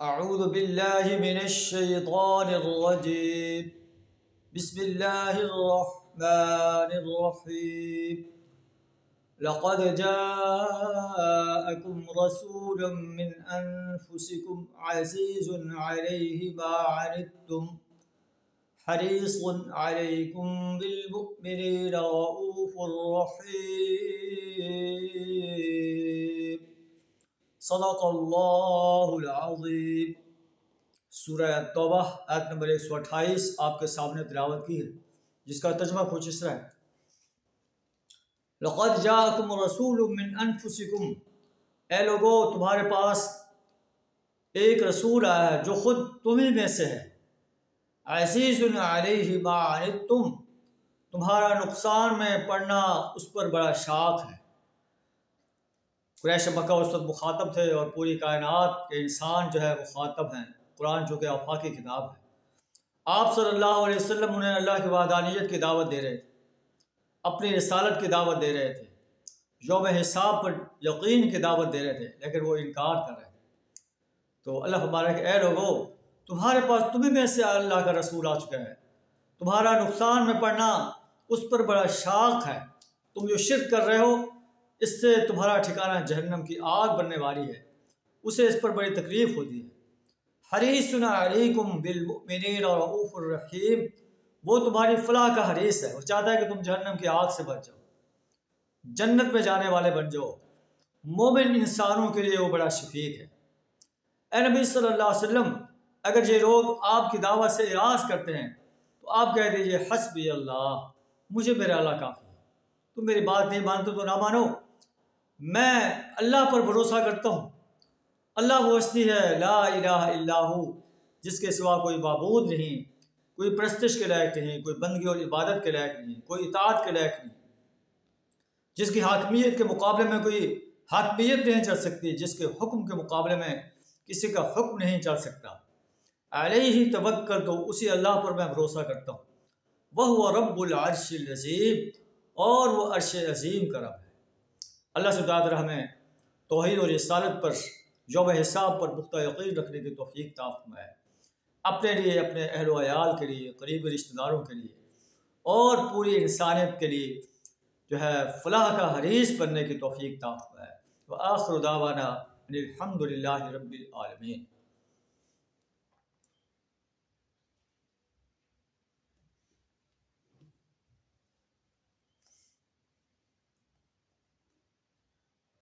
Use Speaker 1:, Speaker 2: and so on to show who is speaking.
Speaker 1: اعوذ باللہ من الشیطان الرجیم بسم اللہ الرحمن الرحیم لقد جاءکم رسول من انفسکم عزیز علیہ ما عنتم حریص علیکم بالمؤمنین رؤوف رحیم صدق اللہ العظیم۔ سورہ توبہ آیت نمبر 128 آپ کے سامنے تلاوت کی ہے، جس کا ترجمہ کچھ اس طرح ہے: لقد جاءکم رسول من انفسکم، اے لوگو تمہارے پاس ایک رسول آیا ہے جو خود تمہیں میں سے ہے، عزیز علیہ ما عنتم، تمہارا نقصان میں پڑنا اس پر بڑا شاق ہے۔ قریش مکہ اس وقت مخاطب تھے اور پوری کائنات کے انسان جو ہے مخاطب ہیں۔ قرآن جو کہ آفاقی کتاب ہے، آپ صلی اللہ علیہ وسلم انہیں اللہ کی وحدانیت کی دعوت دے رہے تھے، اپنی رسالت کی دعوت دے رہے تھے، یوم حساب پر یقین کی دعوت دے رہے تھے، لیکن وہ انکار کر رہے تھے۔ تو اللہ فرماتا ہے کہ اے لوگو تمہارے پاس تمہیں میں سے اللہ کا رسول آ چکا ہے، تمہارا نقصان میں پڑنا اس پر بڑا شاق ہے، تم جو شرک کر رہے ہو اس سے تمہارا ٹھکانہ جہنم کی آگ بننے والی ہے، اسے اس پر بڑی تکلیف ہوتی ہے۔ حریص علیکم بالمؤمنین رؤوف الرحیم، وہ تمہاری فلاح کا حریص ہے، وہ چاہتا ہے کہ تم جہنم کی آگ سے بچ جاؤ، جنت میں جانے والے بن جاؤ۔ مومن انسانوں کے لیے وہ بڑا شفیق ہے۔ اے نبی صلی اللہ علیہ وسلم، اگر یہ لوگ آپ کی دعوت سے اعراض کرتے ہیں تو آپ کہہ دیجئے حسبی اللہ، مجھے میرا اللہ کافی ہے، تم میری بات نہیں مانتے تو نہ مانو، میں اللہ پر بھروسہ کرتا ہوں۔ اللہ وہ ہستی ہے لا الہ الا ہو، جس کے سوا کوئی معبود نہیں، کوئی پرستش کے لائق نہیں، کوئی بندگی اور عبادت کے لائق نہیں، کوئی اطاعت کے لائق نہیں، جس کی حاکمیت کے مقابلے میں کوئی حاکمیت نہیں چل سکتی، جس کے حکم کے مقابلے میں کسی کا حکم نہیں چل سکتا۔ علیہ توکل، تو اسی اللہ پر میں بھروسہ کرتا ہوں۔ وہو رب العرش العظیم، اور وہ عرش عظیم کا رب ہے۔ اللہ سے دعا کریں ہمیں توحید اور رسالت پر یوم حساب پر پختہ یقین رکھنے کی توفیق عطا فرمائے، اپنے لیے، اپنے اہل و عیال کے لیے، قریبی رشتہ داروں کے لیے، اور پوری انسانیت کے لیے جو ہے فلاح کا حریص بننے کی توفیق عطا فرمائے۔ وآخر دعوانا ان الحمد للہ رب العالمین۔